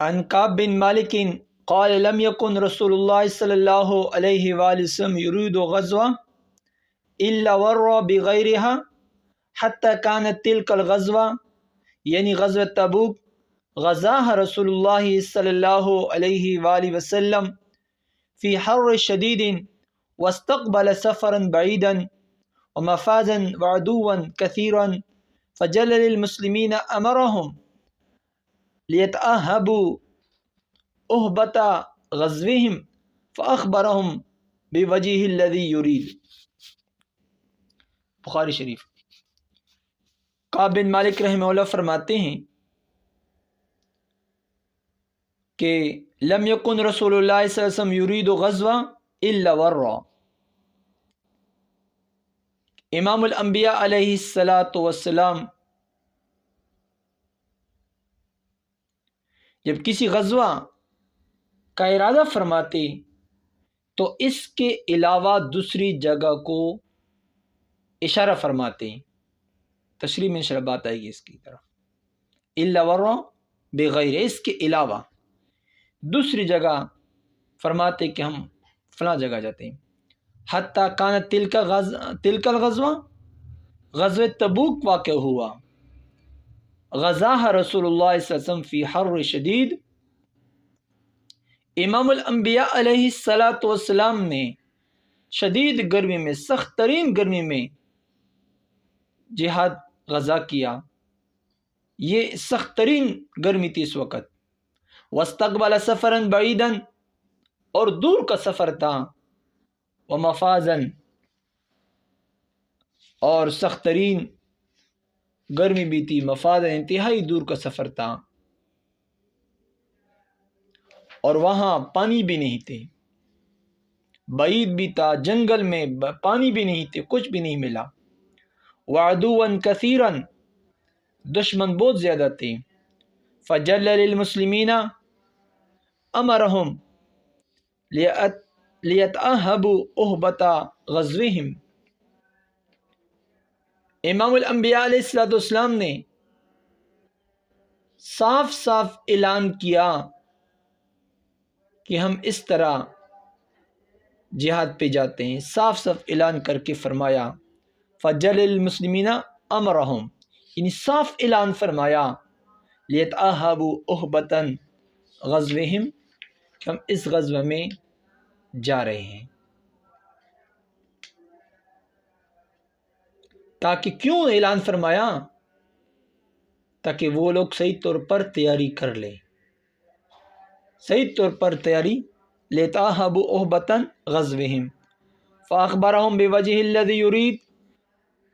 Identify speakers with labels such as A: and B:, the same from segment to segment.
A: عن كعب بن مالك قال لم يكن رسول الله صلى الله عليه وآله وسلم يريد غزوة إلا ورى بغيرها حتى كانت تلك الغزوة یعنی غزوة تبوک غزاها رسول الله صلى الله عليه وآله وسلم في حر شديد واستقبل سفرا بعيدا ومفازا وعدوا كثيرا فجلل المسلمين أمرهم ليتأهبوا أهبة غزوهم فأخبرهم بوجهه الذي يريد. بخاری شریف. کعب بن مالک رحمہ اللہ فرماتے ہیں کہ لم یکن رسول اللہ صلی اللہ علیہ وسلم یرید غزوہ الا ورا. امام الانبیاء علیہ الصلاۃ والسلام جب کسی غزوہ کا ارادہ فرماتے تو اس کے علاوہ دوسری جگہ کو اشارہ فرماتے ہیں. تشریح میں انشاءاللہ بات آئے گی اس کی طرف. الا ورا بغیر، اس کے علاوہ دوسری جگہ فرماتے کہ ہم فلاں جگہ جاتے ہیں. حتیٰ کانت تلک الغزوہ، غزوہ تبوک واقع ہوا. غزاہ رسول اللہ صلی اللہ علیہ وسلم فی حر شدید. امام الانبیاء علیہ الصلاۃ والسلام نے شدید گرمی میں، سخت ترین گرمی میں جہاد غزا کیا. یہ سخت ترین گرمی تھی اس وقت. واستقبل سفرا بعیدا، اور دور کا سفر تھا. ومفازا، اور سخت ترین گرمی بھی تھی. مفازا انتہائی دور کا سفر تھا، اور وہاں پانی بھی نہیں تھے. بعید بھی تھا، جنگل میں پانی بھی نہیں تھے، کچھ بھی نہیں ملا. وعدوا کثیرا، دشمن بہت زیادہ تھے. فجلل المسلمین امرهم لیتأہبوا اہبۃ غزوہم. امام الانبیاء علیہ السلام نے صاف صاف اعلان کیا کہ ہم اس طرح جہاد پہ جاتے ہیں. صاف صاف اعلان کر کے فرمایا فجلل المسلمین امرهم، یعنی صاف اعلان فرمایا لیتأہبوا اہبۃ غزوہم، کہ ہم اس غزوہ میں جا رہے ہیں. تاکہ کیوں اعلان فرمایا؟ تاکہ وہ لوگ صحیح طور پر تیاری کر لیں، صحیح طور پر تیاری. لیتأہبوا اہبۃ غزوہم فاخبرہم بوجہ الذی یرید.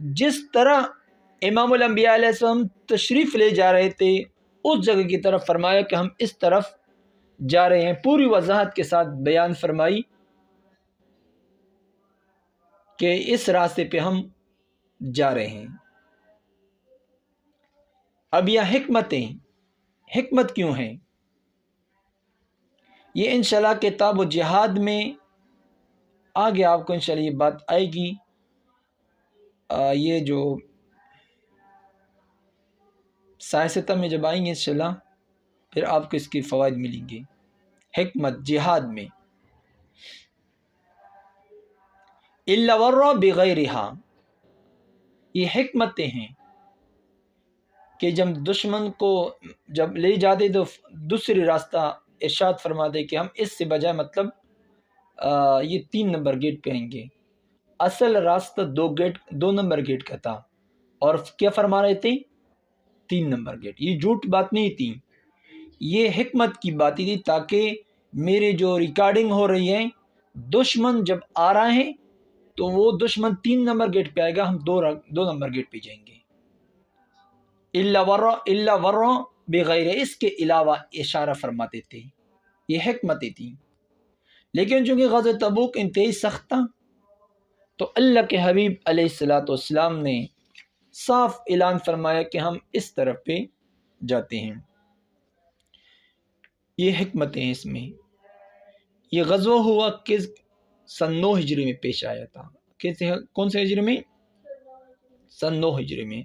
A: جس طرح امام الانبیاء علیہ السلام تشریف لے جا رہے تھے اس جگہ کی طرف فرمایا کہ ہم اس طرف جا رہے ہیں. پوری وضاحت کے ساتھ بیان فرمائی کہ اس راستے پہ ہم جا رہے ہیں. اب یہ حکمت کیوں ہیں؟ یہ انشاءاللہ کتاب و جہاد میں آگے آپ کو انشاءاللہ یہ بات آئے گی. یہ جو سائنستہ میں جب آئیں گے انشاءاللہ پھر آپ کو اس کی فوائد ملیں گے. حکمت جہاد میں الا ورا بغیرہا، یہ حکمتیں ہیں کہ جب دشمن کو جب لے جاتے تو دوسری راستہ ارشاد فرما دے کہ ہم اس سے بجائے، مطلب یہ 3 نمبر گیٹ پہ آئیں گے. اصل راستہ 2 نمبر گیٹ کا تھا، اور کیا فرما رہے تھے؟ 3 نمبر گیٹ. یہ جھوٹ بات نہیں تھی، یہ حکمت کی باتیں تھی تاکہ میرے جو ریکارڈنگ ہو رہی ہے دشمن جب آ رہا ہے تو وہ دشمن 3 نمبر گیٹ پہ آئے گا، ہم 2 نمبر گیٹ پہ جائیں گے. الا ورا بغیر، اس کے علاوہ اشارہ فرماتے تھے. یہ حکمتیں تھیں. لیکن چونکہ غزوہ تبوک انتہائی سخت تھا تو اللہ کے حبیب علیہ الصلاۃ والسلام نے صاف اعلان فرمایا کہ ہم اس طرف پہ جاتے ہیں. یہ حکمتیں ہیں اس میں. یہ غزوہ ہوا کس سن 9 ہجری میں پیش آیا تھا. کون سے ہجری میں؟ سن 9 ہجری میں.